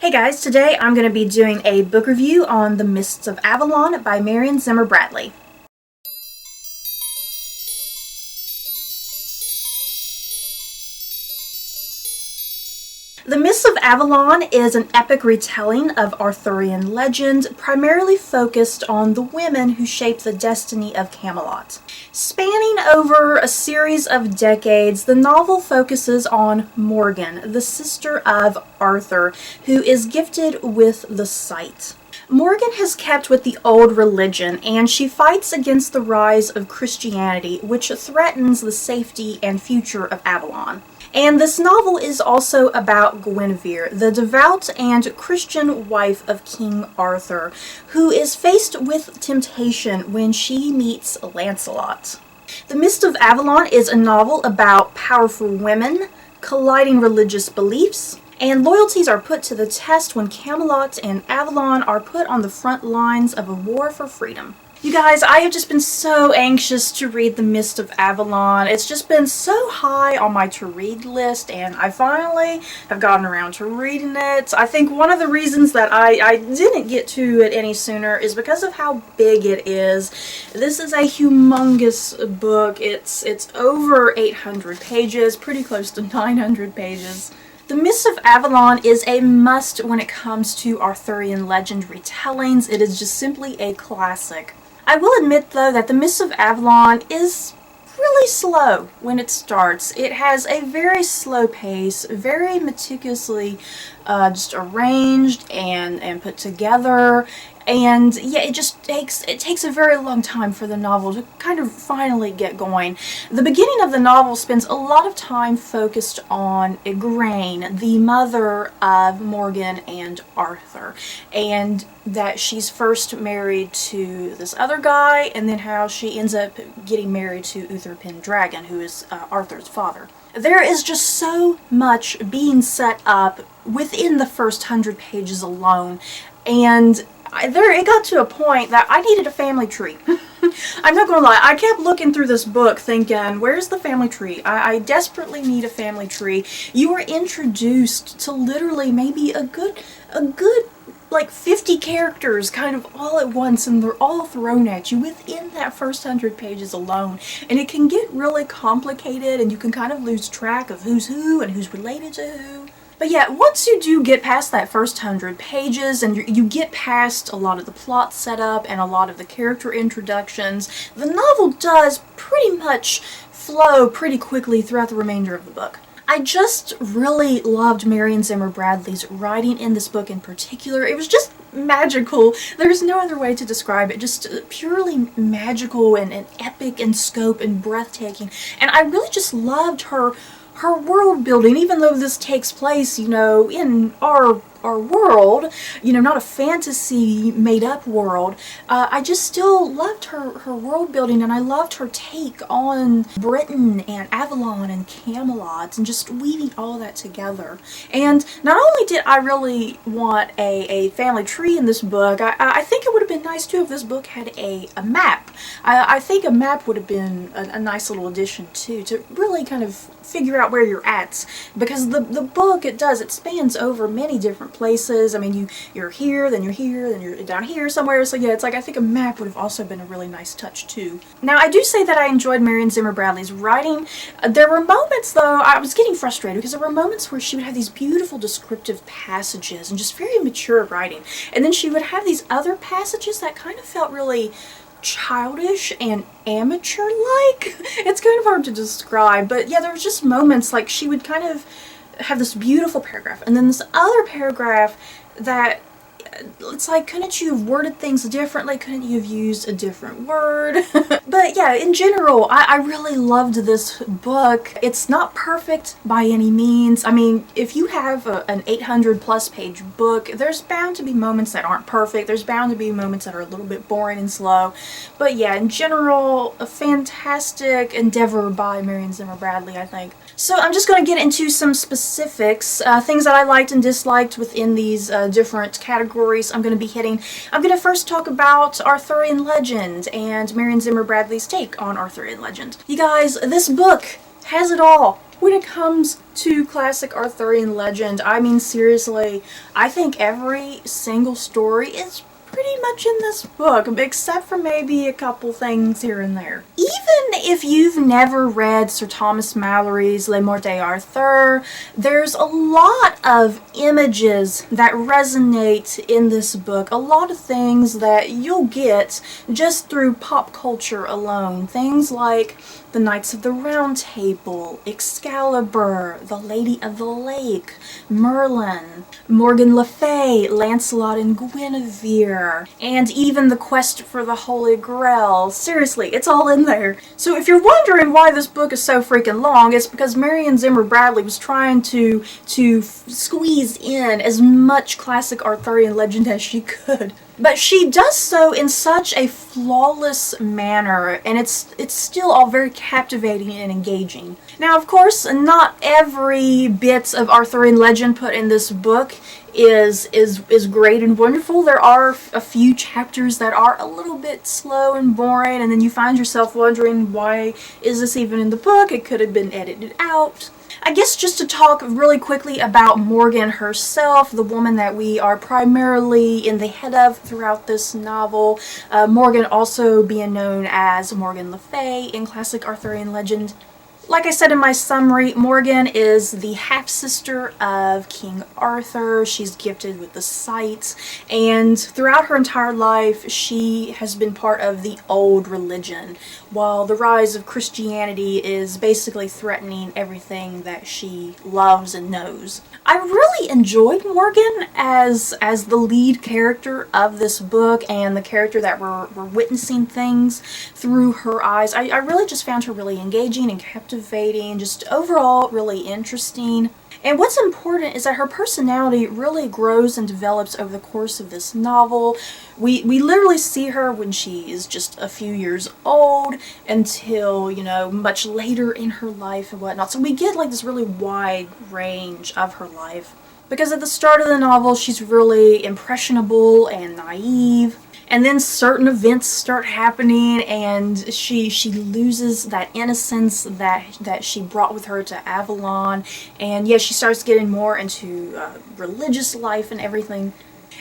Hey guys, today I'm going to be doing a book review on The Mists of Avalon by Marion Zimmer Bradley. The Mists of Avalon is an epic retelling of Arthurian legends, primarily focused on the women who shaped the destiny of Camelot. Spanning over a series of decades, the novel focuses on Morgan, the sister of Arthur, who is gifted with the sight. Morgan has kept with the old religion, and she fights against the rise of Christianity, which threatens the safety and future of Avalon. And this novel is also about Guinevere, the devout and Christian wife of King Arthur, who is faced with temptation when she meets Lancelot. The Mist of Avalon is a novel about powerful women, colliding religious beliefs, and loyalties are put to the test when Camelot and Avalon are put on the front lines of a war for freedom. You guys, I have just been so anxious to read The Mist of Avalon. It's just been so high on my to-read list, and I finally have gotten around to reading it. I think one of the reasons that I didn't get to it any sooner is because of how big it is. This is a humongous book. It's over 800 pages, pretty close to 900 pages. The Mists of Avalon is a must when it comes to Arthurian legend retellings. It is just simply a classic. I will admit, though, that The Mists of Avalon is really slow when it starts. It has a very slow pace, very meticulously just arranged and put together. And yeah, it takes a very long time for the novel to kind of finally get going. The beginning of the novel spends a lot of time focused on Igraine, the mother of Morgan and Arthur, and that she's first married to this other guy, and then how she ends up getting married to Uther Pendragon, who is Arthur's father. There is just so much being set up within the first 100 pages alone, and it got to a point that I needed a family tree. I'm not gonna lie, I kept looking through this book thinking, where's the family tree? I desperately need a family tree. You are introduced to literally maybe a good like 50 characters kind of all at once, and they're all thrown at you within that first 100 pages alone. And it can get really complicated, and you can kind of lose track of who's who and who's related to who. But yeah, once you do get past that first 100 pages and you get past a lot of the plot setup and a lot of the character introductions, the novel does pretty much flow pretty quickly throughout the remainder of the book. I just really loved Marion Zimmer Bradley's writing in this book in particular. It was just magical. There's no other way to describe it. Just purely magical and epic in scope and breathtaking. And I really just loved her world building, even though this takes place, you know, in our world, you know, not a fantasy made up world. I just still loved her world building, and I loved her take on Britain and Avalon and Camelot and just weaving all that together. And not only did I really want a family tree in this book, I think it would have been nice too if this book had a map. I think a map would have been a nice little addition too, to really kind of figure out where you're at, because the book, it spans over many different places. I mean, you're here, then you're down here somewhere. So yeah, it's like I think a map would have also been a really nice touch too. Now, I do say that I enjoyed Marion Zimmer Bradley's writing. There were moments, though, I was getting frustrated because there were moments where she would have these beautiful descriptive passages and just very mature writing, and then she would have these other passages that kind of felt really childish and amateur-like. It's kind of hard to describe, but yeah, there was just moments like she would kind of have this beautiful paragraph, and then this other paragraph that it's like, couldn't you have worded things differently? Couldn't you have used a different word? But yeah, in general, I really loved this book. It's not perfect by any means. I mean, if you have an 800 plus page book, there's bound to be moments that aren't perfect. There's bound to be moments that are a little bit boring and slow. But yeah, in general, a fantastic endeavor by Marion Zimmer Bradley, I think. So I'm just going to get into some specifics, things that I liked and disliked within these different categories I'm going to be hitting. I'm going to first talk about Arthurian Legend and Marion Zimmer Bradley's take on Arthurian Legend. You guys, this book has it all. When it comes to classic Arthurian legend, I mean seriously, I think every single story is pretty much in this book, except for maybe a couple things here and there. Even if you've never read Sir Thomas Malory's Le Morte d'Arthur, there's a lot of images that resonate in this book, a lot of things that you'll get just through pop culture alone. Things like the Knights of the Round Table, Excalibur, the Lady of the Lake, Merlin, Morgan Le Fay, Lancelot and Guinevere, and even the quest for the Holy Grail. Seriously, it's all in there. So if you're wondering why this book is so freaking long, it's because Marion Zimmer Bradley was trying to squeeze in as much classic Arthurian legend as she could. But she does so in such a flawless manner, and it's still all very captivating and engaging. Now, of course, not every bit of Arthurian legend put in this book is great and wonderful. There are a few chapters that are a little bit slow and boring, and then you find yourself wondering, why is this even in the book? It could have been edited out. I guess just to talk really quickly about Morgan herself, the woman that we are primarily in the head of throughout this novel. Morgan also being known as Morgan Le Fay in classic Arthurian legend. Like I said in my summary, Morgan is the half-sister of King Arthur. She's gifted with the sight, and throughout her entire life, she has been part of the old religion, while the rise of Christianity is basically threatening everything that she loves and knows. I really enjoyed Morgan as the lead character of this book, and the character that we're witnessing things through her eyes. I really just found her really engaging and captivating, just overall really interesting. And what's important is that her personality really grows and develops over the course of this novel. We literally see her when she is just a few years old until, you know, much later in her life and whatnot. So we get like this really wide range of her life. Because at the start of the novel, she's really impressionable and naive. And then certain events start happening, and she loses that innocence that she brought with her to Avalon. And yeah, she starts getting more into religious life and everything.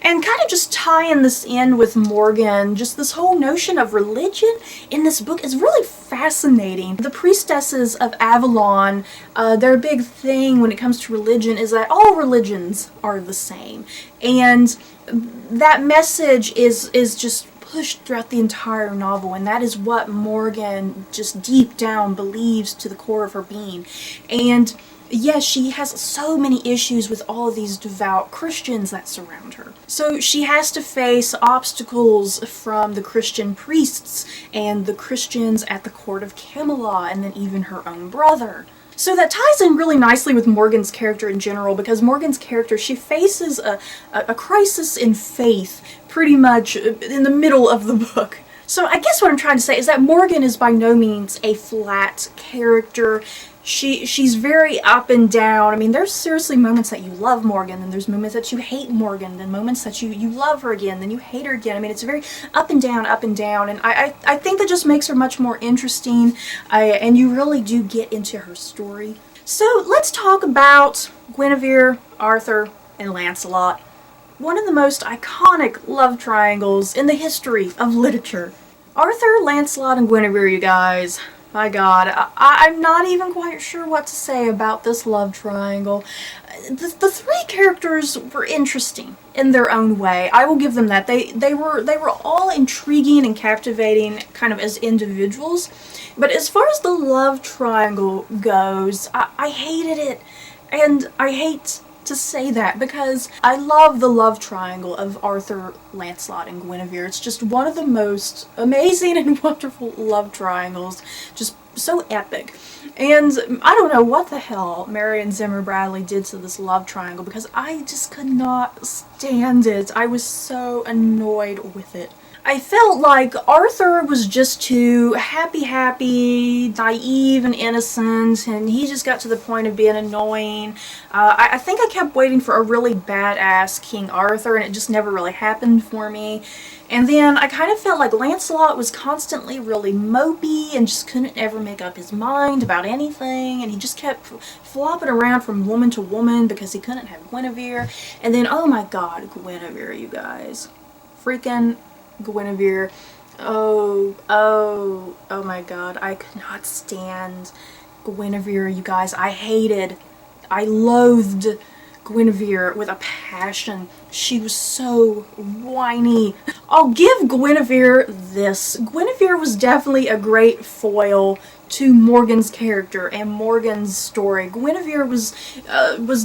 And kind of just tying this in with Morgan, just this whole notion of religion in this book is really fascinating. The priestesses of Avalon, their big thing when it comes to religion is that all religions are the same. And that message is just pushed throughout the entire novel, and that is what Morgan just deep down believes to the core of her being. And yes, she has so many issues with all of these devout Christians that surround her. So she has to face obstacles from the Christian priests and the Christians at the court of Camelot, and then even her own brother. So that ties in really nicely with Morgan's character in general, because Morgan's character, she faces a crisis in faith pretty much in the middle of the book. So I guess what I'm trying to say is that Morgan is by no means a flat character. She's very up and down. I mean, there's seriously moments that you love Morgan, and there's moments that you hate Morgan, then moments that you love her again, then you hate her again. I mean, it's very up and down, and I think that just makes her much more interesting, and you really do get into her story. So let's talk about Guinevere, Arthur, and Lancelot. One of the most iconic love triangles in the history of literature. Arthur, Lancelot, and Guinevere, you guys. My God, I'm not even quite sure what to say about this love triangle. The three characters were interesting in their own way. I will give them that. They were all intriguing and captivating kind of as individuals. But as far as the love triangle goes, I hated it. And I hate to say that because I love the love triangle of Arthur, Lancelot, and Guinevere. It's just one of the most amazing and wonderful love triangles. Just so epic. And I don't know what the hell Marion Zimmer Bradley did to this love triangle, because I just could not stand it. I was so annoyed with it. I felt like Arthur was just too happy, naive and innocent, and he just got to the point of being annoying. I think I kept waiting for a really badass King Arthur, and it just never really happened for me. And then I kind of felt like Lancelot was constantly really mopey and just couldn't ever make up his mind about anything, and he just kept flopping around from woman to woman because he couldn't have Guinevere. And then, oh my god, Guinevere, you guys. Freaking Guinevere. Oh my god, I could not stand Guinevere, you guys. I loathed Guinevere with a passion. She was so whiny. I'll give Guinevere this. Guinevere was definitely a great foil to Morgan's character and Morgan's story. Guinevere was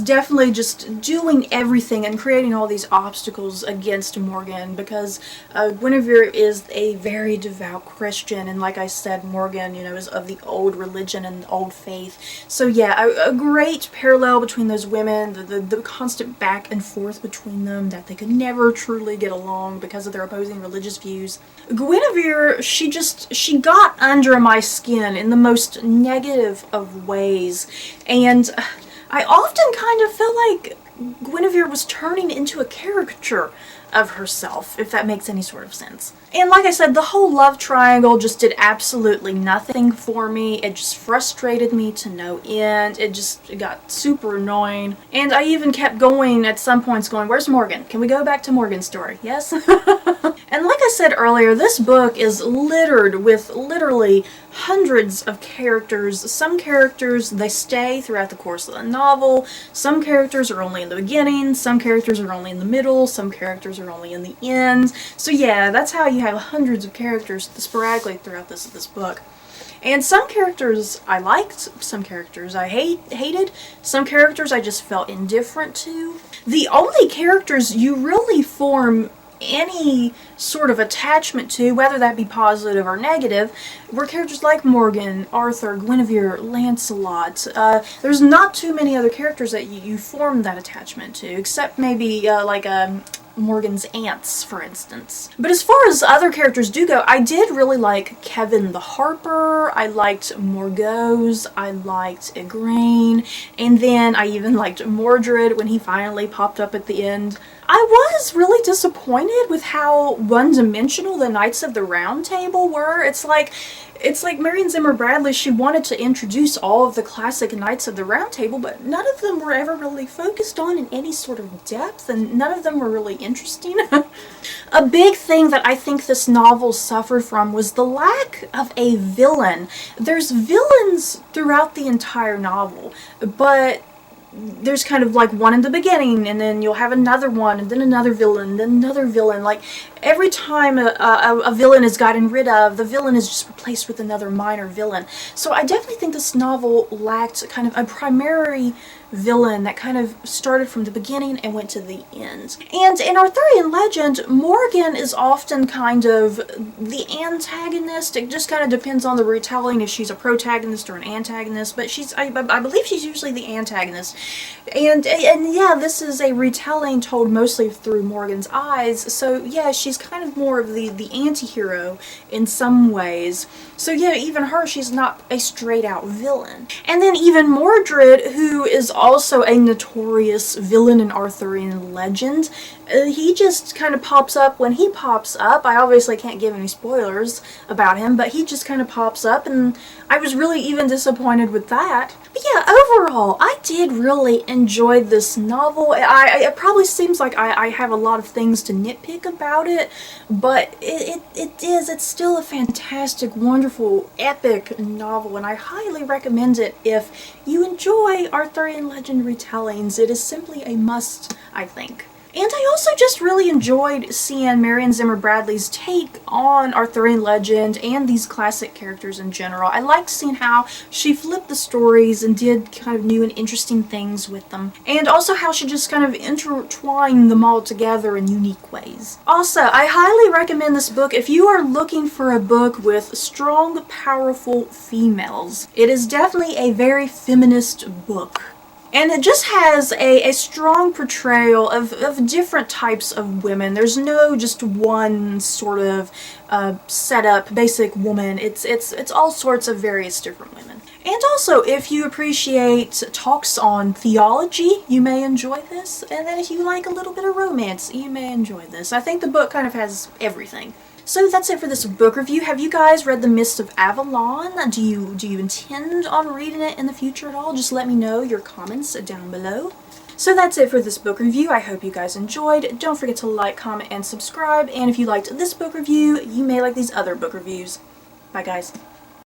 definitely just doing everything and creating all these obstacles against Morgan, because Guinevere is a very devout Christian, and like I said, Morgan, you know, is of the old religion and old faith. So yeah, a great parallel between those women, the constant back and forth between them, that they could never truly get along because of their opposing religious views. Guinevere, she got under my skin in the most negative of ways, and I often kind of felt like Guinevere was turning into a caricature of herself, if that makes any sort of sense. And like I said, the whole love triangle just did absolutely nothing for me. It just frustrated me to no end. It got super annoying. And I even kept going at some points going, where's Morgan? Can we go back to Morgan's story? Yes? And like I said earlier, this book is littered with literally hundreds of characters. Some characters, they stay throughout the course of the novel. Some characters are only in the beginning. Some characters are only in the middle. Some characters are only in the end. So yeah, that's how you have hundreds of characters sporadically throughout this book. And some characters I liked, some characters I hated, some characters I just felt indifferent to. The only characters you really form any sort of attachment to, whether that be positive or negative, were characters like Morgan, Arthur, Guinevere, Lancelot. There's not too many other characters that you form that attachment to, except maybe Morgan's aunts, for instance. But as far as other characters do go, I did really like Kevin the Harper, I liked Morgause, I liked Igraine, and then I even liked Mordred when he finally popped up at the end. I was really disappointed with how one-dimensional the Knights of the Round Table were. It's like Marion Zimmer Bradley, she wanted to introduce all of the classic Knights of the Round Table, but none of them were ever really focused on in any sort of depth, and none of them were really interesting. A big thing that I think this novel suffered from was the lack of a villain. There's villains throughout the entire novel, but there's kind of like one in the beginning, and then you'll have another one, and then another villain, then another villain. Like, every time a villain is gotten rid of, the villain is just replaced with another minor villain. So I definitely think this novel lacked kind of a primary villain that kind of started from the beginning and went to the end. And in Arthurian Legend, Morgan is often kind of the antagonist. It just kind of depends on the retelling if she's a protagonist or an antagonist, but I believe she's usually the antagonist. And yeah, this is a retelling told mostly through Morgan's eyes, so yeah, she's kind of more of the anti-hero in some ways. So yeah, even her, she's not a straight out villain. And then even Mordred, who is also a notorious villain in Arthurian Legend, he just kind of pops up when he pops up. I obviously can't give any spoilers about him, but he just kind of pops up, and I was really even disappointed with that. But yeah, overall, I did really enjoy this novel. It probably seems like I have a lot of things to nitpick about it, but it's still a fantastic, wonderful, epic novel, and I highly recommend it if you enjoy Arthurian Legend retellings. It is simply a must, I think. And I also just really enjoyed seeing Marion Zimmer Bradley's take on Arthurian Legend and these classic characters in general. I liked seeing how she flipped the stories and did kind of new and interesting things with them. And also how she just kind of intertwined them all together in unique ways. Also, I highly recommend this book if you are looking for a book with strong, powerful females. It is definitely a very feminist book. And it just has a strong portrayal of different types of women. There's no just one sort of set up basic woman. It's all sorts of various different women. And also, if you appreciate talks on theology, you may enjoy this. And then if you like a little bit of romance, you may enjoy this. I think the book kind of has everything. So that's it for this book review. Have you guys read The Mist of Avalon? Do you intend on reading it in the future at all? Just let me know your comments down below. So that's it for this book review. I hope you guys enjoyed. Don't forget to like, comment, and subscribe. And if you liked this book review, you may like these other book reviews. Bye guys.